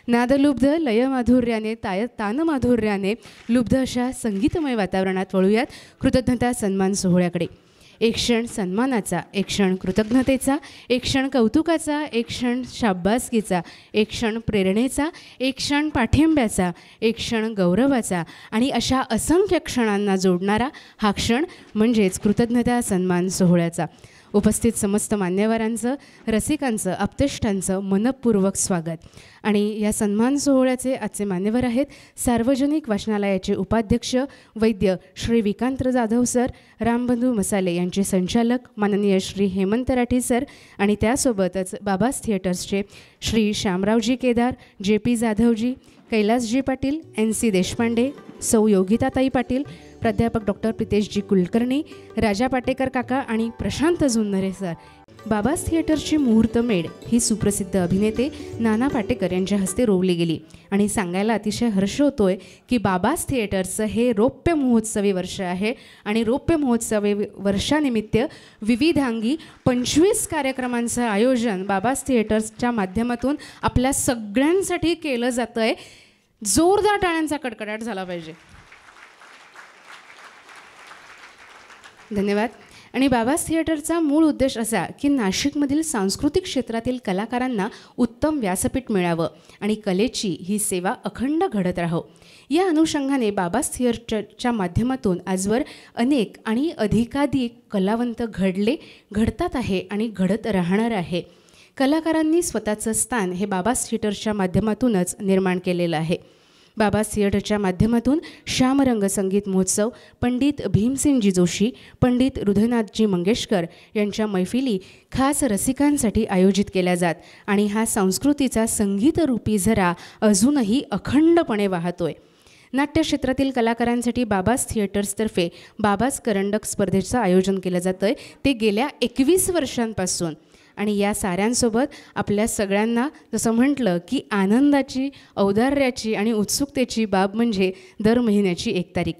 नादलुब्ध लयमाधुर्याने तानमाधुर्याने लुब्ध अशा संगीतमय वातावरणात वळूयात कृतज्ञता सन्मान सोहळ्याकडे. एक क्षण सन्मानाचा, एक क्षण कृतज्ञतेचा, एक क्षण कौतुकाचा, एक क्षण शाब्बासकीचा, एक क्षण प्रेरणेचा, एक क्षण पाठिंब्याचा, एक क्षण गौरवाचा आणि अशा असंख्य क्षणांना जोडणारा हा क्षण म्हणजेच कृतज्ञता सन्मान सोहळ्याचा. उपस्थित समस्त मान्यवरांचं, रसिकांचं, आप्तेष्टांचं मनपूर्वक स्वागत. आणि या सन्मान सोहळ्याचे आजचे मान्यवर आहेत सार्वजनिक वाचनालयाचे उपाध्यक्ष वैद्य श्री विक्रांत जाधव सर, रामबंधू मसाले यांचे संचालक माननीय श्री हेमंत राठी सर आणि त्यासोबतच बाबास थिएटर्सचे Shri Shyamraoji Kedar, J P Jadhavji, Kailasji Patil, N C Deshpande, सौ योगिताताई पाटील, प्राध्यापक डॉक्टर प्रितेशजी कुलकर्णी, राजा पाटेकर काका आणि प्रशांत जुन्नरे सर. बाबास थिएटर्सची मुहूर्तमेढ ही सुप्रसिद्ध अभिनेते नाना पाटेकर यांच्या हस्ते रोवली गेली आणि सांगायला अतिशय हर्ष होतोय की बाबास थिएटर्सचं हे रौप्य महोत्सवी वर्ष आहे आणि रौप्य महोत्सवी वर्षानिमित्त विविधांगी 25 कार्यक्रमांचं आयोजन बाबास थिएटर्सच्या माध्यमातून आपल्या सगळ्यांसाठी केलं जातं आहे. जोरदार टाळ्यांचा कडकडाट झाला पाहिजे. धन्यवाद. आणि बाबास थिएटरचा मूळ उद्देश असा की नाशिकमधील सांस्कृतिक क्षेत्रातील कलाकारांना उत्तम व्यासपीठ मिळावं आणि कलेची ही सेवा अखंड घडत राहो. या अनुषंगाने बाबास थिएटरच्या माध्यमातून आजवर अनेक आणि अधिकाधिक कलावंत घडले, घडतात आहे आणि घडत राहणार आहे. कलाकारांनी स्वतःचं स्थान हे बाबास थिएटरच्या माध्यमातूनच निर्माण केलेलं आहे. बाबास थिएटरच्या माध्यमातून श्यामरंग संगीत महोत्सव, पंडित भीमसेनजी जोशी, पंडित हृदयनाथजी मंगेशकर यांच्या मैफिली खास रसिकांसाठी आयोजित केल्या जात आणि हा संस्कृतीचा संगीतरूपी झरा अजूनही अखंडपणे वाहतोय. नाट्यक्षेत्रातील कलाकारांसाठी बाबास थिएटर्सतर्फे बाबास करंडक स्पर्धेचं आयोजन केलं जातं आहे. ते गेल्या 21 वर्षांपासून. आणि या साऱ्यांसोबत आपल्या सगळ्यांना जसं म्हटलं की आनंदाची, औदार्याची आणि उत्सुकतेची बाब म्हणजे दर महिन्याची 1 तारीख.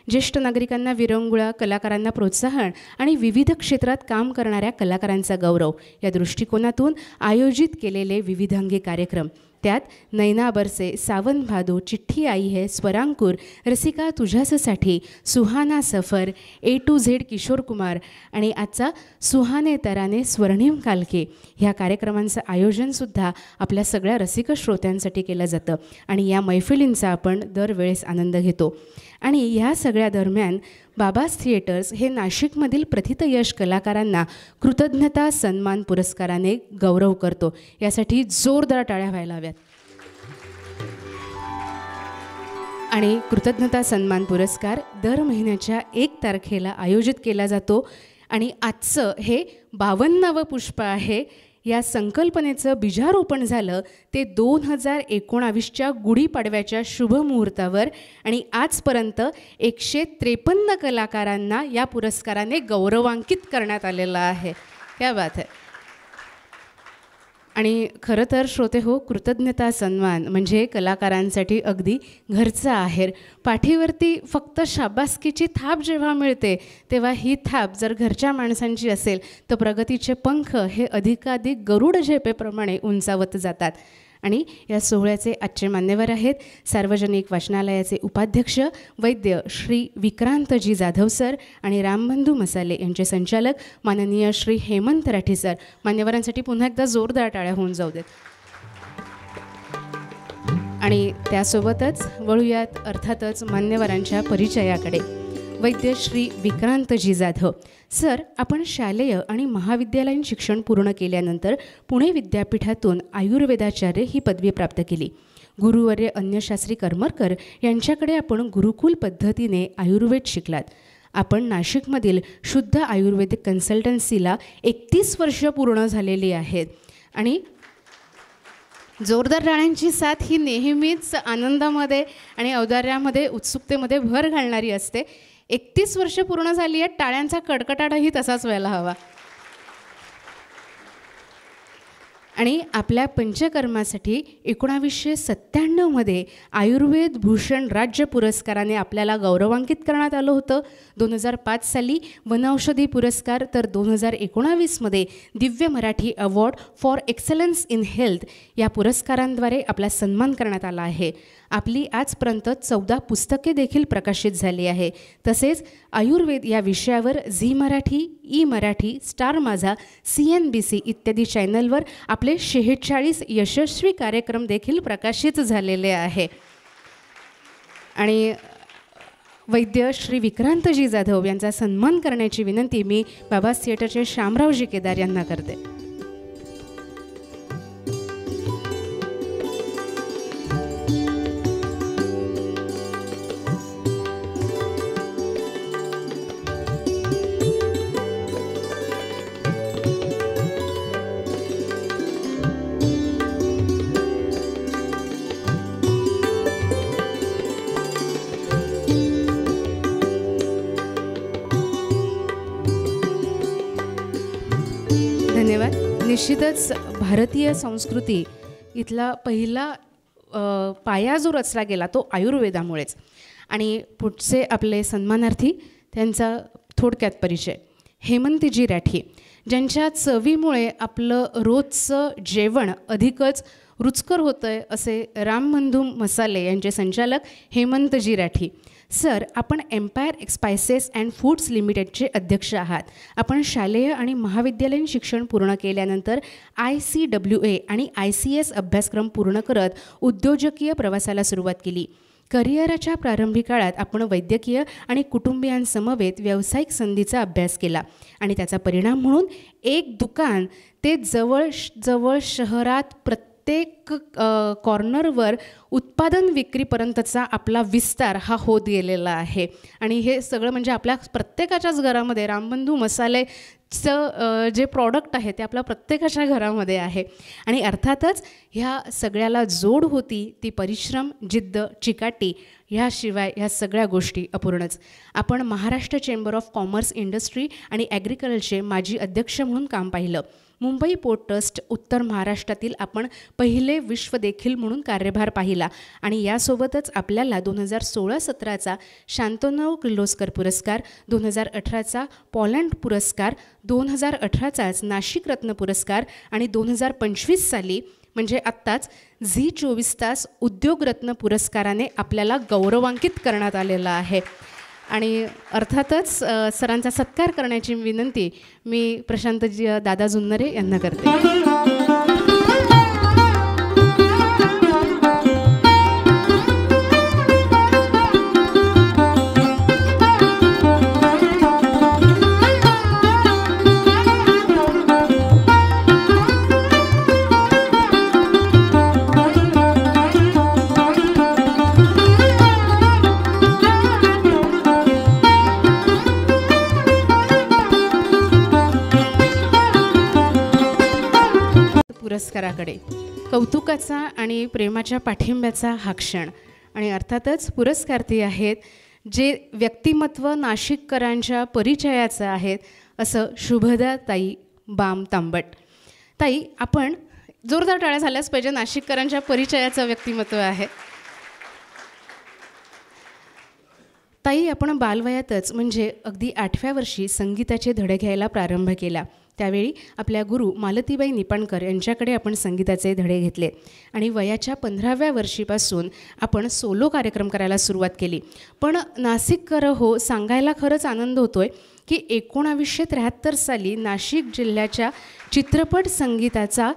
ज्येष्ठ नागरिकांना विरंगुळा, कलाकारांना प्रोत्साहन आणि विविध क्षेत्रात काम करणाऱ्या कलाकारांचा गौरव या दृष्टिकोनातून आयोजित केलेले विविधांगी कार्यक्रम. त्यात नैना बरसे, सावन भादो, चिठ्ठी आई है, स्वरांकुर, रसिका तुझ्यासाठी, सुहाना सफर, A to Z Kishore Kumar आणि आजचा सुहाने तराने स्वर्णिम कालके ह्या कार्यक्रमांचं आयोजनसुद्धा आपल्या सगळ्या रसिक श्रोत्यांसाठी केलं जातं आणि या मैफिलींचा आपण दरवेळेस आनंद घेतो. आणि ह्या सगळ्या दरम्यान बाबास थिएटर्स हे नाशिकमधील प्रथितयश कलाकारांना कृतज्ञता सन्मान पुरस्काराने गौरव करतो. यासाठी जोरदार टाळ्या व्हायला हव्यात. आणि कृतज्ञता सन्मान पुरस्कार दर महिन्याच्या 1 तारखेला आयोजित केला जातो आणि आजचं हे 52वं पुष्प आहे. या संकल्पनेचं बीजारोपण झालं ते 2019च्या गुढीपाडव्याच्या शुभमुहूर्तावर आणि आजपर्यंत 153 कलाकारांना या पुरस्काराने गौरवांकित करण्यात आलेलं आहे. क्या बात आहे. आणि खरं तर श्रोते हो, कृतज्ञता सन्मान म्हणजे कलाकारांसाठी अगदी घरचा आहेर. पाठीवरती फक्त शाबासकीची थाप जेव्हा मिळते तेव्हा ही थाप जर घरच्या माणसांची असेल तर प्रगतीचे पंख हे अधिकाधिक गरुड झेपेप्रमाणे उंचावत जातात. आणि या सोहळ्याचे आजचे मान्यवर आहेत सार्वजनिक वाचनालयाचे उपाध्यक्ष वैद्य श्री विक्रांतजी जाधव सर आणि रामबंधू मसाले यांचे संचालक माननीय श्री हेमंत राठी सर. मान्यवरांसाठी पुन्हा एकदा जोरदार टाळ्या होऊन जाऊ देत. आणि त्यासोबतच वळूयात अर्थातच मान्यवरांच्या परिचयाकडे. वैद्य श्री विक्रांतजी जाधव सर, आपण शालेय आणि महाविद्यालयीन शिक्षण पूर्ण केल्यानंतर पुणे विद्यापीठातून आयुर्वेदाचार्य ही पदवी प्राप्त केली. गुरुवर्य अन्यशास्त्री करमरकर यांच्याकडे आपण गुरुकुल पद्धतीने आयुर्वेद शिकलात. आपण नाशिकमधील शुद्ध आयुर्वेदिक कन्सल्टन्सीला 31 वर्ष पूर्ण झालेली आहेत. आणि जोरदार टाळ्यांची साथ ही नेहमीच आनंदामध्ये आणि औदार्यामध्ये, उत्सुकतेमध्ये भर घालणारी असते. 31 वर्ष पूर्ण झाली आहेत, टाळ्यांचा कडकडाटही तसाच व्हायला हवा. आणि आपल्या पंचकर्मासाठी 1997मध्ये आयुर्वेद भूषण राज्य पुरस्काराने आपल्याला गौरवान्वित करण्यात आलं होतं. 2005 साली वनौषधी पुरस्कार, तर 2019मध्ये Divya Marathi award for excellence in health या पुरस्कारांद्वारे आपला सन्मान करण्यात आला आहे. आपली आजपर्यंत 14 पुस्तके देखील प्रकाशित झाली आहे. तसेच आयुर्वेद या विषयावर Zee Marathi, E Marathi, Star Majha, CNBC इत्यादी चॅनलवर आपले 46 यशस्वी कार्यक्रम देखील प्रकाशित झालेले आहे. आणि वैद्य श्री विक्रांतजी जाधव यांचा सन्मान करण्याची विनंती मी बाबास थिएटरचे शामरावजी केदार यांना करते. धन्यवाद. निश्चितच भारतीय संस्कृती इथला पहिला पाया जो रचला गेला तो आयुर्वेदामुळेच. आणि पुढचे आपले सन्मानार्थी, त्यांचा थोडक्यात परिचय. हेमंतजी राठी, ज्यांच्या चवीमुळे आपलं रोजचं जेवण अधिकच रुचकर होतं आहे असे रामबंधू मसाले यांचे संचालक हेमंतजी राठी. सर, आपण एम्पायर स्पायसेस अँड फूड्स लिमिटेडचे अध्यक्ष आहात. आपण शालेय आणि महाविद्यालयीन शिक्षण पूर्ण केल्यानंतर ICWA आणि ICS अभ्यासक्रम पूर्ण करत उद्योजकीय प्रवासाला सुरुवात केली. करिअराच्या प्रारंभी काळात आपण वैद्यकीय आणि कुटुंबियांसमवेत व्यावसायिक संधीचा अभ्यास केला आणि त्याचा परिणाम म्हणून एक दुकान ते जवळ शहरात प्रत्येक कॉर्नरवर उत्पादन विक्रीपर्यंतचा आपला विस्तार हा होत गेलेला आहे. आणि हे सगळं म्हणजे आपल्या प्रत्येकाच्याच घरामध्ये रामबंधू मसालेचं जे प्रॉडक्ट आहे ते आपल्या प्रत्येकाच्या घरामध्ये आहे. आणि अर्थातच ह्या सगळ्याला जोड होती ती परिश्रम, जिद्द, चिकाटी. ह्याशिवाय ह्या सगळ्या गोष्टी अपूर्णच. आपण Maharashtra chamber of commerce, industry आणि ॲग्रिकल्चरचे माजी अध्यक्ष म्हणून काम पाहिलं. मुंबई पोर्ट ट्रस्ट उत्तर महाराष्ट्रातील आपण पहिले विश्व देखील म्हणून कार्यभार पाहिला. आणि यासोबतच आपल्याला 2016-17चा शांतनू किर्लोस्कर पुरस्कार, 2018चा पॉलंड पुरस्कार, 2018चाच नाशिक रत्न पुरस्कार आणि 2025 साली म्हणजे आत्ताच झी 24 तास उद्योगरत्न पुरस्काराने आपल्याला गौरवान्वित करण्यात आलेला आहे. आणि अर्थातच सरांचा सत्कार करण्याची विनंती मी प्रशांतजी दादा जुन्नरे यांना करते. पुरस्काराकडे कौतुकाचा आणि प्रेमाच्या पाठिंब्याचा हा क्षण. आणि अर्थातच पुरस्कार्थी आहेत जे व्यक्तिमत्व नाशिककरांच्या परिचयाचं आहेत असं शुभदा ताई बाम तांबट. ताई, आपण जोरदार टाळ्या झाल्याच पाहिजे, नाशिककरांच्या परिचयाचं व्यक्तिमत्व आहे. ताई, आपण बालवयातच म्हणजे अगदी 8व्या वर्षी संगीताचे धडे घ्यायला प्रारंभ केला. त्यावेळी आपल्या गुरु मालतीबाई निपाणकर यांच्याकडे आपण संगीताचे धडे घेतले आणि वयाच्या 15व्या वर्षीपासून आपण सोलो कार्यक्रम करायला सुरुवात केली. पण नाशिककर हो, सांगायला खरंच आनंद होतोय की 1973 साली नाशिक जिल्ह्याच्या चित्रपट संगीताचा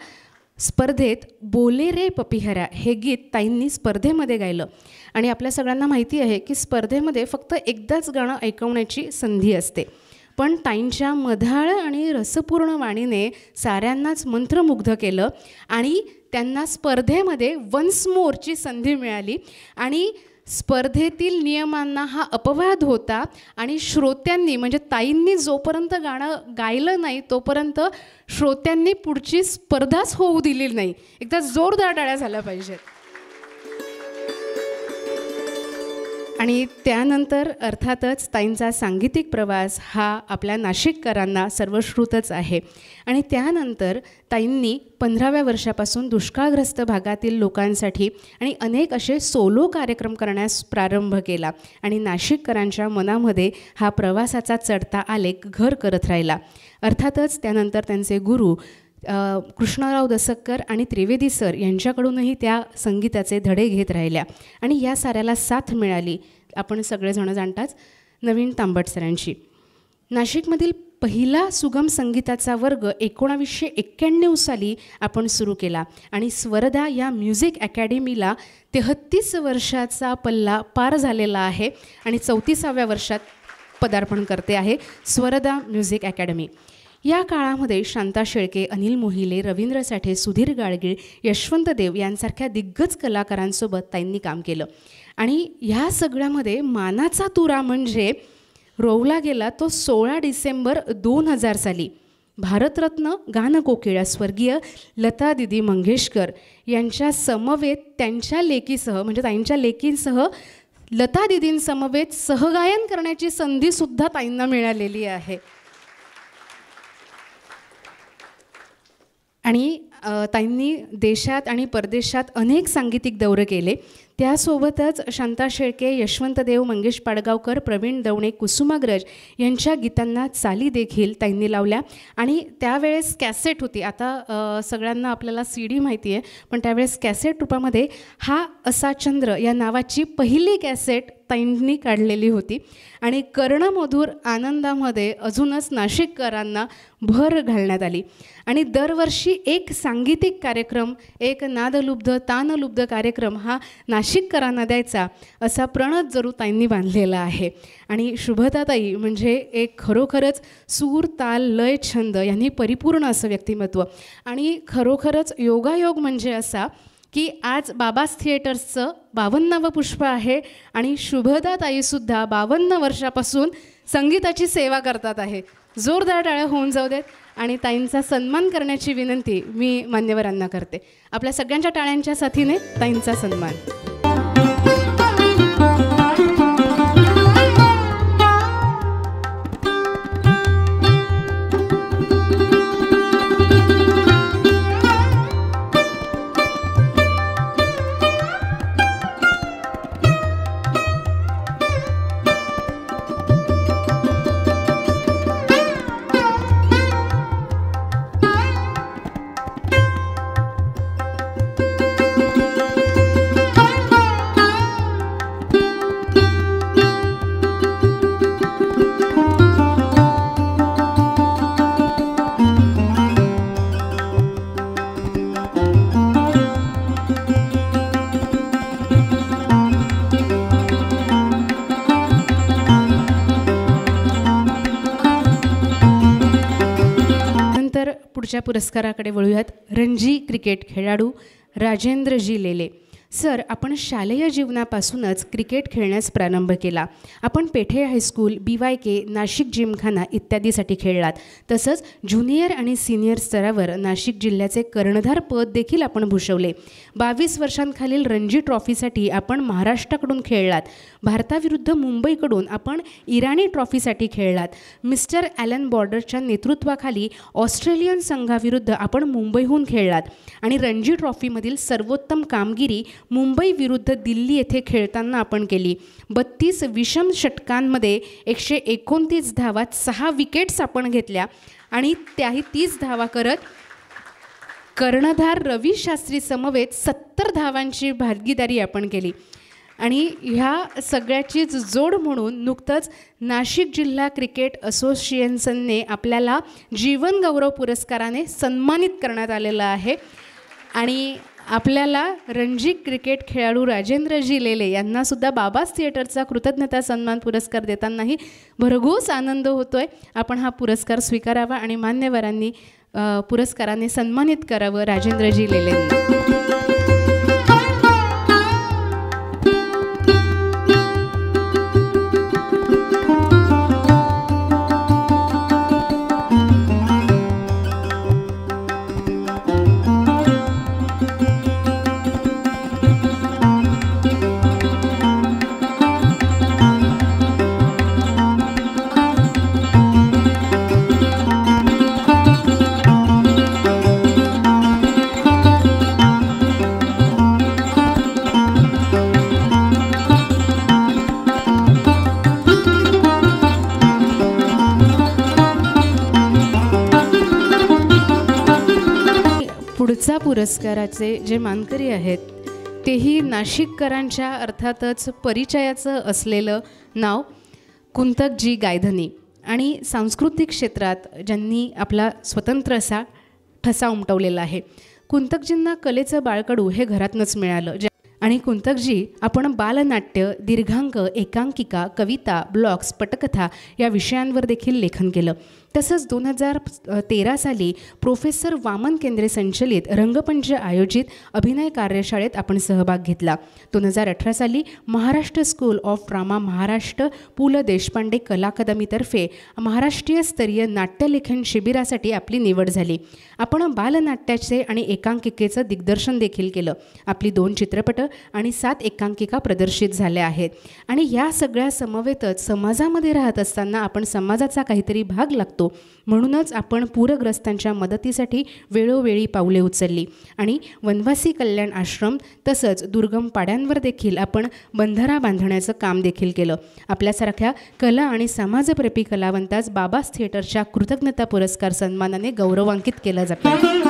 स्पर्धेत बोले रे पपिहरा हे गीत ताईंनी स्पर्धेमध्ये गायलं. आणि आपल्या सगळ्यांना माहिती आहे की स्पर्धेमध्ये फक्त एकदाच गाणं ऐकवण्याची संधी असते. पण ताईंच्या मधाळ आणि रसपूर्ण वाणीने साऱ्यांनाच मंत्रमुग्ध केलं आणि त्यांना स्पर्धेमध्ये वन्स मोरची संधी मिळाली. आणि स्पर्धेतील नियमांना हा अपवाद होता आणि श्रोत्यांनी म्हणजे ताईंनी जोपर्यंत गाणं गायलं नाही तोपर्यंत श्रोत्यांनी पुढची स्पर्धाच होऊ दिली नाही. एकदा जोरदार टाळ्या झाल्या पाहिजेत. आणि त्यानंतर अर्थातच ताईंचा सांगीतिक प्रवास हा आपल्या नाशिककरांना सर्वश्रुतच आहे. आणि त्यानंतर ताईंनी 15व्या वर्षापासून दुष्काळग्रस्त भागातील लोकांसाठी आणि अनेक असे सोलो कार्यक्रम करण्यास प्रारंभ केला आणि नाशिककरांच्या मनामध्ये हा प्रवासाचा चढता आलेख घर करत राहिला. अर्थातच त्यानंतर त्यांचे गुरु कृष्णराव दसक्कर आणि त्रिवेदी सर यांच्याकडूनही त्या संगीताचे धडे घेत राहिल्या आणि या साऱ्याला साथ मिळाली आपण सगळेजण जाणताच नवीन तांबट सरांची. नाशिकमधील पहिला सुगम संगीताचा वर्ग 1991 साली आपण सुरू केला आणि स्वरदा या म्युझिक अकॅडमीला 33 वर्षाचा पल्ला पार झालेला आहे आणि 34व्या वर्षात पदार्पण करते आहे स्वरदा म्युझिक अकॅडमी. या काळामध्ये शांता शेळके, अनिल मोहिले, रवींद्र साठे, सुधीर गाडगीळ, यशवंत देव यांसारख्या दिग्गज कलाकारांसोबत ताईंनी काम केलं. आणि ह्या सगळ्यामध्ये मानाचा तुरा म्हणजे रोवला गेला तो 16 डिसेंबर 2000 साली भारतरत्न गानकोकिळा स्वर्गीय लता दिदी मंगेशकर यांच्या समवेत त्यांच्या लेकीसह म्हणजे ताईंच्या लेकींसह लता दिदींसमवेत सहगायन करण्याची संधीसुद्धा ताईंना मिळालेली आहे. आणि ताईंनी देशात आणि परदेशात अनेक सांगीतिक दौरे केले. त्यासोबतच शांता शेळके, यशवंत देव, मंगेश पाडगावकर, प्रवीण दवणे, कुसुमाग्रज यांच्या गीतांना चाली देखील ताईंनी लावल्या. आणि त्यावेळेस कॅसेट होती, आता सगळ्यांना आपल्याला CD माहिती आहे, पण त्यावेळेस कॅसेट रूपामध्ये हा असा चंद्र या नावाची पहिली कॅसेट ताईंनी काढलेली होती. आणि कर्णमधुर आनंदामध्ये अजूनच नाशिककरांना भर घालण्यात आली. आणि दरवर्षी एक सांगीतिक कार्यक्रम, एक नादलुब्ध तानलुब्ध कार्यक्रम हा नाशिककरांना द्यायचा असा प्रणत जरूर ताईंनी बांधलेला आहे. आणि शुभदाताई म्हणजे एक खरोखरच सूर, ताल, लय, छंद यांनी परिपूर्ण असं व्यक्तिमत्व. आणि खरोखरच योगायोग म्हणजे असा की आज बाबास थिएटर्सचं 52वं पुष्प आहे आणि शुभदाताईसुद्धा 52 वर्षापासून संगीताची सेवा करतात आहे. जोरदार टाळ्या होऊन जाऊ देत आणि ताईंचा सन्मान करण्याची विनंती मी मान्यवरांना करते. आपल्या सगळ्यांच्या टाळ्यांच्या साथीने ताईंचा सन्मान. पुढच्या पुरस्काराकडे वळूयात. रणजी क्रिकेट खेळाडू राजेंद्रजी लेले. सर, आपण शालेय जीवनापासूनच क्रिकेट खेळण्यास प्रारंभ केला. आपण पेठे हायस्कूल, BYK, नाशिक जिमखाना इत्यादीसाठी खेळलात. तसंच ज्युनियर आणि सिनियर स्तरावर नाशिक जिल्ह्याचे कर्णधार पद देखील आपण भूषवले. 22 वर्षांखालील रणजी ट्रॉफीसाठी आपण महाराष्ट्राकडून खेळलात. भारताविरुद्ध मुंबईकडून आपण इराणी ट्रॉफीसाठी खेळलात. मिस्टर ॲलन बॉर्डरच्या नेतृत्वाखाली ऑस्ट्रेलियन संघाविरुद्ध आपण मुंबईहून खेळलात. आणि रणजी ट्रॉफीमधील सर्वोत्तम कामगिरी मुंबई विरुद्ध दिल्ली येथे खेळताना आपण केली. 32 विषम षटकांमध्ये 129 धावात 6 विकेट्स आपण घेतल्या आणि त्याही 30 धावा करत कर्णधार रवी शास्त्री समवेत 70 धावांची भागीदारी आपण केली. आणि ह्या सगळ्याचीच जोड म्हणून नुकतंच नाशिक जिल्हा क्रिकेट असोसिएशनने आपल्याला जीवन गौरव पुरस्काराने सन्मानित करण्यात आलेलं आहे. आणि आपल्याला रणजी क्रिकेट खेळाडू राजेंद्रजी लेले यांनासुद्धा बाबास थिएटरचा कृतज्ञता सन्मान पुरस्कार देतानाही भरघोस आनंद होतो आहे. आपण हा पुरस्कार स्वीकारावा आणि मान्यवरांनी पुरस्काराने सन्मानित करावं राजेंद्रजी लेलेंना. पुढचा पुरस्काराचे जे मानकरी आहेत तेही नाशिककरांच्या अर्थातच परिचयाचं असलेलं नाव कुंतकजी गायधनी आणि सांस्कृतिक क्षेत्रात ज्यांनी आपला स्वतंत्र असा ठसा उमटवलेला आहे. कुंतकजींना कलेचं बाळकडू हे घरातनंच मिळालं. आणि कुंतकजी आपण बालनाट्य, दीर्घांक, एकांकिका, कविता, ब्लॉग्स, पटकथा या विषयांवर देखील लेखन केलं. तसंच 2013 साली प्रोफेसर वामन केंद्रे संचलित रंगपंच आयोजित अभिनय कार्यशाळेत आपण सहभाग घेतला. 2018 साली Maharashtra school of drama Maharashtra Pu La Deshpande कला अकादमीतर्फे महाराष्ट्रीय स्तरीय नाट्यलेखन शिबिरासाठी आपली निवड झाली. आपण बालनाट्याचे आणि एकांकिकेचं दिग्दर्शन देखील केलं. आपली 2 चित्रपट आणि 7 एकांकिका प्रदर्शित झाल्या आहेत. आणि या सगळ्या समवेतच समाजामध्ये राहत असताना आपण समाजाचा काहीतरी भाग लागतो. म्हणूनच आपण पूरग्रस्तांच्या मदतीसाठी वेळोवेळी पावले उचलली आणि वनवासी कल्याण आश्रम तसंच दुर्गम पाड्यांवर देखील आपण बंधारा बांधण्याचं काम देखील केलं. आपल्यासारख्या कला आणि समाजप्रेमी कलावंतास बाबास थिएटरच्या कृतज्ञता पुरस्कार सन्मानाने गौरवांकित केलं जातं.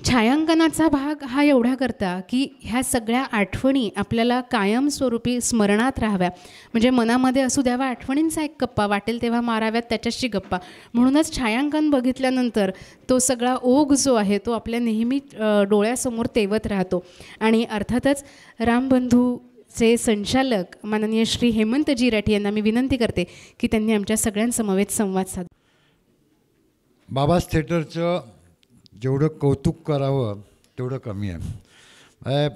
छायांकनाचा भाग हा एवढा करता की ह्या सगळ्या आठवणी आपल्याला कायमस्वरूपी स्मरणात राहाव्या. म्हणजे मनामध्ये असू द्यावा आठवणींचा एक कप्पा, वाटेल तेव्हा माराव्यात त्याच्याशी गप्पा. म्हणूनच छायांकन बघितल्यानंतर तो सगळा ओघ जो आहे तो आपल्या नेहमी डोळ्यासमोर तेवत राहतो. आणि अर्थातच रामबंधूचे संचालक माननीय श्री हेमंतजी राठी यांना मी विनंती करते की त्यांनी आमच्या सगळ्यांसमवेत संवाद साधा. बाबास थिएटरचं जेवढं कौतुक करावं तेवढं कमी आहे.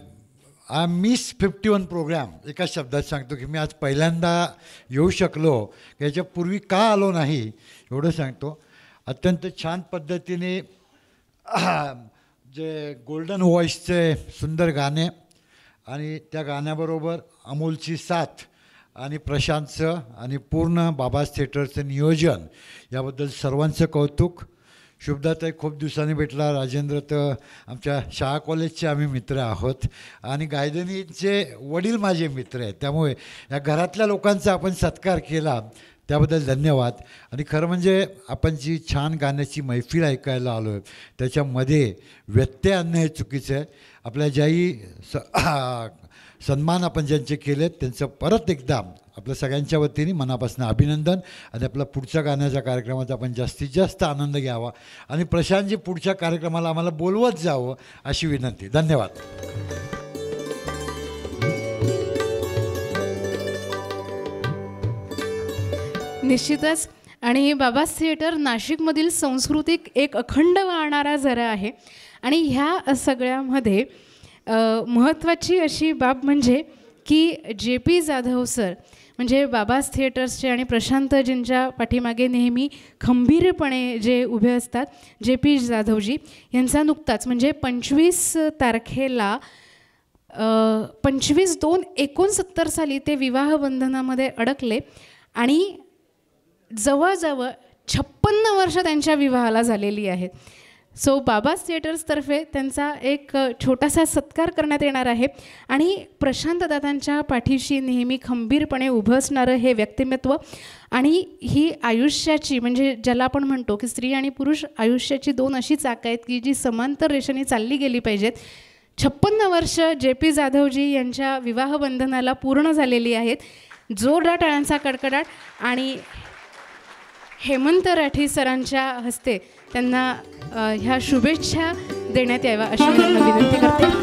I miss 51 programme. एका शब्दात सांगतो की मी आज पहिल्यांदा येऊ शकलो, याच्यापूर्वी का आलो नाही एवढं सांगतो. अत्यंत छान पद्धतीने जे गोल्डन व्हॉईसचे सुंदर गाणे आणि त्या गाण्याबरोबर अमोलची साथ आणि प्रशांतचं आणि पूर्ण बाबास थिएटरचं नियोजन याबद्दल सर्वांचं कौतुक. शुभदाताई खूप दिवसांनी भेटला. राजेंद्र तर आमच्या शाळा कॉलेजचे आम्ही मित्र आहोत आणि गायधनीचे वडील माझे मित्र आहेत. त्यामुळे या घरातल्या लोकांचा आपण सत्कार केला त्याबद्दल धन्यवाद. आणि खरं म्हणजे आपण जी छान गाण्याची मैफिल ऐकायला आलो आहे त्याच्यामध्ये व्यत्यय आणणं हे चुकीचं आहे. आपल्या ज्याही सन्मान आपण ज्यांचे केलेत त्यांचं परत एकदा आपल्या सगळ्यांच्या वतीने मनापासून अभिनंदन. आणि आपला पुढच्या गाण्याच्या कार्यक्रमाचा आपण जास्तीत जास्त आनंद घ्यावा आणि प्रशांतजी पुढच्या कार्यक्रमाला आम्हाला बोलवत जावं अशी विनंती. धन्यवाद. निश्चितच. आणि बाबास थिएटर नाशिकमधील संस्कृतिक एक अखंड वाहणारा झरा आहे. आणि ह्या सगळ्यामध्ये महत्त्वाची अशी बाब म्हणजे की जे पी जाधव सर म्हणजे बाबास थिएटर्सचे आणि प्रशांतजींच्या पाठीमागे नेहमी खंबीरपणे जे उभे असतात जे पी जाधवजी यांचा नुकताच म्हणजे 25 तारखेला 25/2/69 साली ते विवाह बंधनामध्ये अडकले आणि जवळजवळ 56 वर्ष त्यांच्या विवाहाला झालेली आहेत. सो बाबाज थिएटर्सतर्फे त्यांचा एक छोटासा सत्कार करण्यात येणार आहे. आणि प्रशांत दादांच्या पाठीशी नेहमी खंबीरपणे उभं असणारं हे व्यक्तिमत्व आणि ही आयुष्याची, म्हणजे ज्याला आपण म्हणतो की स्त्री आणि पुरुष आयुष्याची 2 अशी चाकं आहेत की जी समांतर रेषेने चालली गेली पाहिजेत. 56 वर्ष JP जाधवजी यांच्या विवाहबंधनाला पूर्ण झालेली आहेत. जोरदार टाळ्यांचा कडकडाट आणि हेमंत राठी सरांच्या हस्ते त्यांना ह्या शुभेच्छा देण्यात याव्या अशी मी त्यांना विनंती करते.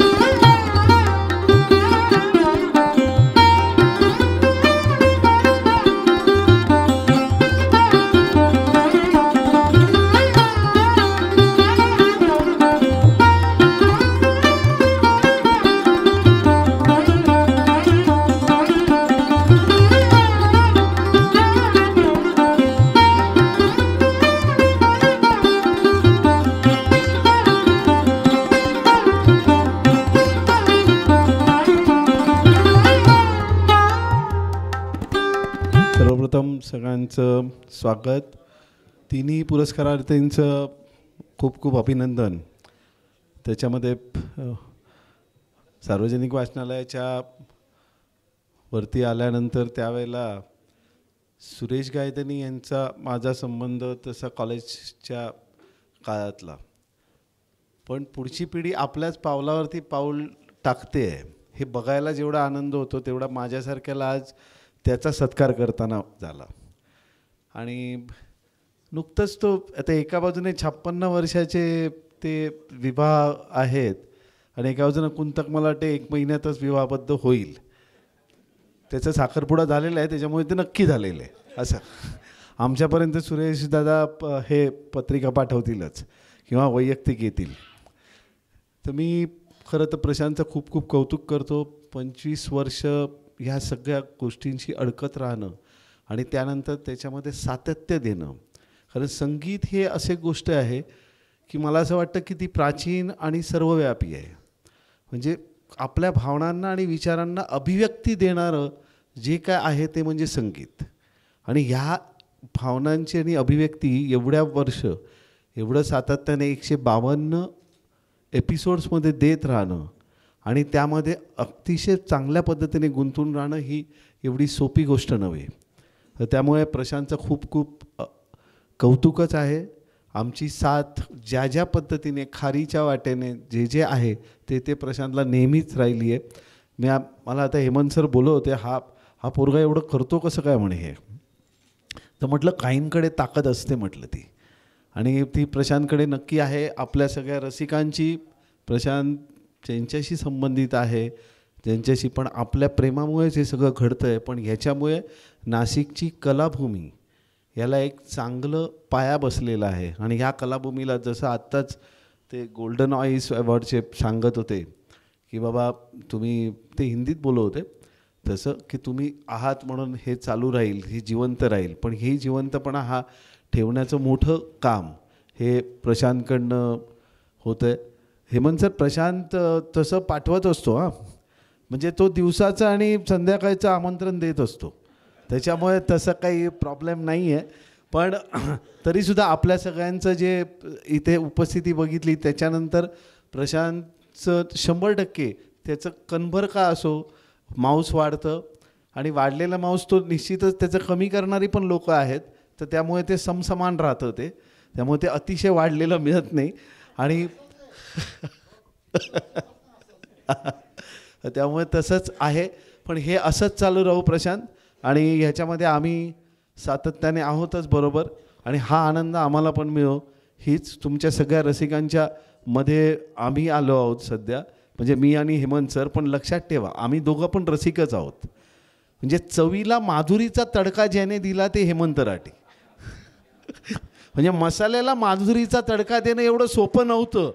सर्वप्रथम सगळ्यांचं स्वागत. तिन्ही पुरस्कारार्थींचं खूप खूप अभिनंदन. त्याच्यामध्ये सार्वजनिक वाचनालयाच्या वरती आल्यानंतर त्यावेळेला सुरेश गायधनी यांचा माझा संबंध तसा कॉलेजच्या काळातला, पण पुढची पिढी आपल्याच पावलावरती पाऊल टाकते हे बघायला जेवढा आनंद होतो तेवढा माझ्यासारख्याला आज त्याचा सत्कार करताना झाला. आणि नुकतंच तो आता एका बाजूने 56 वर्षाचे ते विवाह आहेत आणि एका बाजूने कुंतक मला वाटते 1 महिन्यातच विवाहबद्ध होईल. त्याचा साखरपुडा झालेला आहे, त्याच्यामुळे ते नक्की झालेलं आहे. असं आमच्यापर्यंत सुरेश दादा हे पत्रिका पाठवतीलच किंवा वैयक्तिक येतील. तर मी खरं तर प्रशांतचं खूप खूप कौतुक करतो. 25 वर्ष ह्या सगळ्या गोष्टींशी अडकत राहणं आणि त्यानंतर त्याच्यामध्ये सातत्य देणं. कारण संगीत हे असे गोष्ट आहे की मला असं वाटतं की ती प्राचीन आणि सर्वव्यापी आहे. म्हणजे आपल्या भावनांना आणि विचारांना अभिव्यक्ती देणारं जे काय आहे ते म्हणजे संगीत. आणि ह्या भावनांची आणि अभिव्यक्ती एवढ्या वर्ष एवढं सातत्याने 152 एपिसोड्समध्ये देत राहणं आणि त्यामध्ये अतिशय चांगल्या पद्धतीने गुंतून राहणं ही एवढी सोपी गोष्ट नव्हे. तर त्यामुळे प्रशांतचं खूप खूप कौतुकच आहे. आमची साथ ज्या ज्या पद्धतीने खारीच्या वाटेने जे जे आहे ते प्रशांतला नेहमीच राहिली आहे. मला आता हेमंत सर बोलत होते, हा पोरगा एवढं करतो कसं काय म्हणे हे. तर म्हटलं काहींकडे ताकद असते म्हटलं ती, आणि ती प्रशांतकडे नक्की आहे. आपल्या सगळ्या रसिकांची प्रशांत ज्यांच्याशी संबंधित आहे, ज्यांच्याशी पण आपल्या प्रेमामुळेच हे सगळं घडतं आहे. पण ह्याच्यामुळे नाशिकची कलाभूमी याला एक चांगलं पाया बसलेला आहे. आणि ह्या कलाभूमीला जसं आत्ताच ते गोल्डन ऑईस अवॉर्डचे सांगत होते की बाबा तुम्ही, ते हिंदीत बोलत होते तसं, की तुम्ही आहात म्हणून हे चालू राहील, हे जिवंत राहील. पण हे जिवंतपणा हा ठेवण्याचं मोठं काम हे प्रशांतकडनं होतं आहे. हेमंत सर प्रशांत तसं पाठवत असतो म्हणजे तो दिवसाचं आणि संध्याकाळचं आमंत्रण देत असतो, त्याच्यामुळे तसं काही प्रॉब्लेम नाही आहे. पण तरीसुद्धा आपल्या सगळ्यांचं जे इथे उपस्थिती बघितली त्याच्यानंतर प्रशांतचं 100% त्याचं कणभर का असो माऊस वाढतं, आणि वाढलेला माऊस तो निश्चितच त्याचं कमी करणारी पण लोक आहेत. तर त्यामुळे ते समसमान राहतं, त्यामुळे ते अतिशय वाढलेलं मिळत नाही. आणि त्यामुळे तसंच आहे. पण हे असंच चालू राहू प्रशांत, आणि ह्याच्यामध्ये आम्ही सातत्याने आहोतच बरोबर. आणि हा आनंद आम्हाला पण मिळो, हीच तुमच्या सगळ्या रसिकांच्या मध्ये आम्ही आलो आहोत सध्या. म्हणजे मी आणि हेमंत सर. पण लक्षात ठेवा आम्ही दोघं पण रसिकच आहोत. म्हणजे चवीला माधुरीचा तडका ज्याने दिला ते हेमंत राठी. म्हणजे मसाल्याला माधुरीचा तडका देणं एवढं सोपं नव्हतं.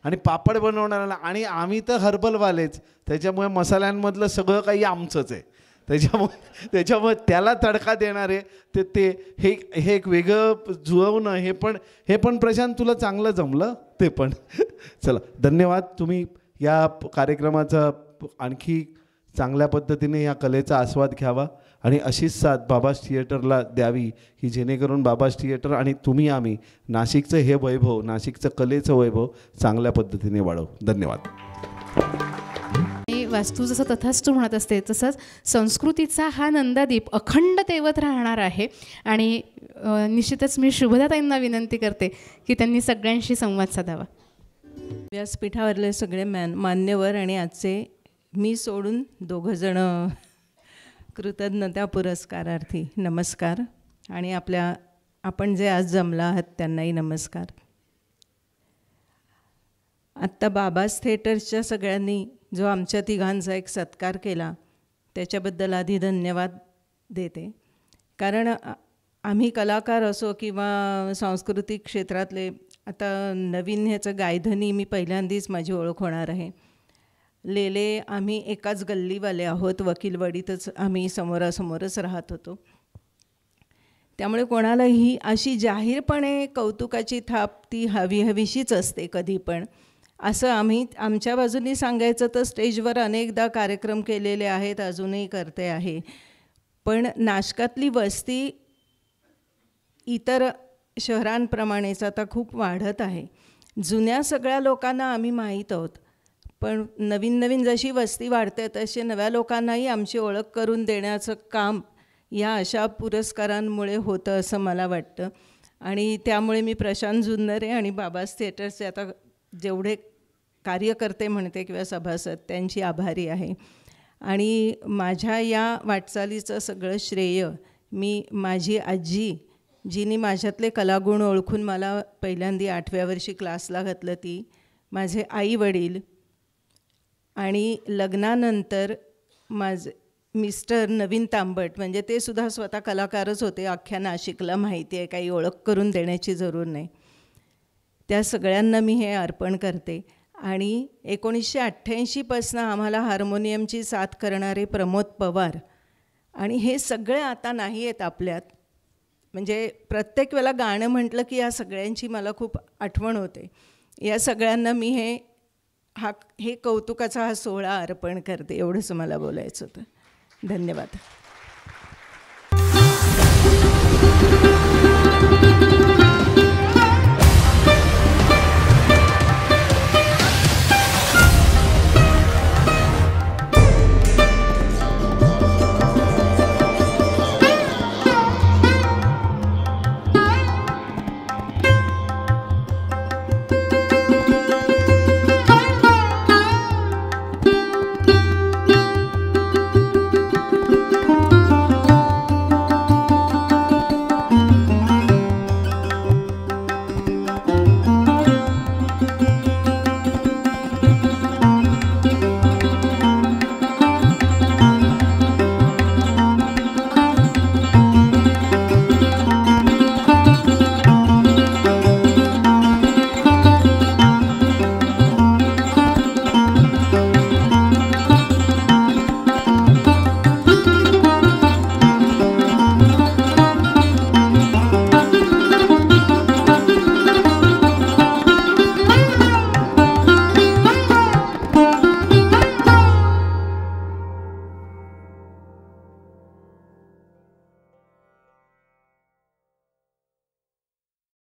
आणि पापड बनवणाऱ्याला, आणि आम्ही तर हर्बलवालेच, त्याच्यामुळे मसाल्यांमधलं सगळं काही आमचंच आहे. त्याच्यामुळे त्याला तडका देणारे ते हे एक वेगळं जुळवणं हे पण प्रशांत तुला चांगलं जमलं ते पण. चला धन्यवाद. तुम्ही या कार्यक्रमाचा आणखी चांगल्या पद्धतीने या कलेचा आस्वाद घ्यावा आणि अशीच साथ बाबाज थिएटरला द्यावी, की जेणेकरून बाबाज थिएटर आणि तुम्ही आम्ही नाशिकचं हे वैभव, नाशिकचं कलेचं वैभव चांगल्या पद्धतीने वाढवू. धन्यवाद. आणि वास्तू जसं तथास्तु म्हणत असते तसंच संस्कृतीचा हा नंदादीप अखंड तेवत राहणार आहे. आणि निश्चितच मी शुभदाताईंना विनंती करते की त्यांनी सगळ्यांशी संवाद साधावा. व्यासपीठावरले सगळे मान्यवर आणि आजचे मी सोडून दोघंजण कृतज्ञता पुरस्कारार्थी नमस्कार. आणि आपण जे आज जमला आहात त्यांनाही नमस्कार. आत्ता बाबाज थिएटर्सच्या सगळ्यांनी जो आमच्या तिघांचा एक सत्कार केला त्याच्याबद्दल आधी धन्यवाद देते. कारण आम्ही कलाकार असो किंवा सांस्कृतिक क्षेत्रातले, आता नवीन ह्याचं गायधनी मी पहिल्यांदाच माझी ओळख होणार आहे. लेले आम्ही एकाच गल्लीवाले आहोत, वकीलवाडीतच आम्ही समोरासमोरच राहत होतो. त्यामुळे कोणालाही अशी जाहीरपणे कौतुकाची थाप ती हवीशीच असते कधी पण. असं आम्ही आमच्या बाजूनी सांगायचं तर स्टेजवर अनेकदा कार्यक्रम केलेले आहेत, अजूनही करते आहे. पण नाशकातली वस्ती इतर शहरांप्रमाणेच आता खूप वाढत आहे. जुन्या सगळ्या लोकांना आम्ही माहीत आहोत, पण नवीन नवीन जशी वस्ती वाढते तसे नव्या लोकांनाही आमची ओळख करून देण्याचं काम या अशा पुरस्कारांमुळे होतं असं मला वाटतं. आणि त्यामुळे मी प्रशांत जुन्नरे आणि बाबाज थिएटर्सचे आता जेवढे कार्यकर्ते म्हणते किंवा सभासद त्यांची आभारी आहे. आणि माझ्या या वाटचालीचं सगळं श्रेय मी माझी आजी, जिने माझ्यातले कलागुण ओळखून मला पहिल्यांदा 8व्या वर्षी क्लासला घातलं, ती, माझे आई वडील आणि लग्नानंतर माझे मिस्टर नवीन तांबट, म्हणजे ते सुद्धा स्वतः कलाकारच होते, अख्ख्या नाशिकला माहिती आहे, काही ओळख करून देण्याची जरूर नाही. त्या सगळ्यांना मी हे अर्पण करते. आणि 1988पासून आम्हाला हार्मोनियमची साथ करणारे प्रमोद पवार, आणि हे सगळे आता नाही आहेत आपल्यात. म्हणजे प्रत्येक वेळेला गाणं म्हटलं की या सगळ्यांची मला खूप आठवण होते. या सगळ्यांना मी हे कौतुकाचा हा सोहळा अर्पण करते. एवढंच मला बोलायचं होतं. धन्यवाद.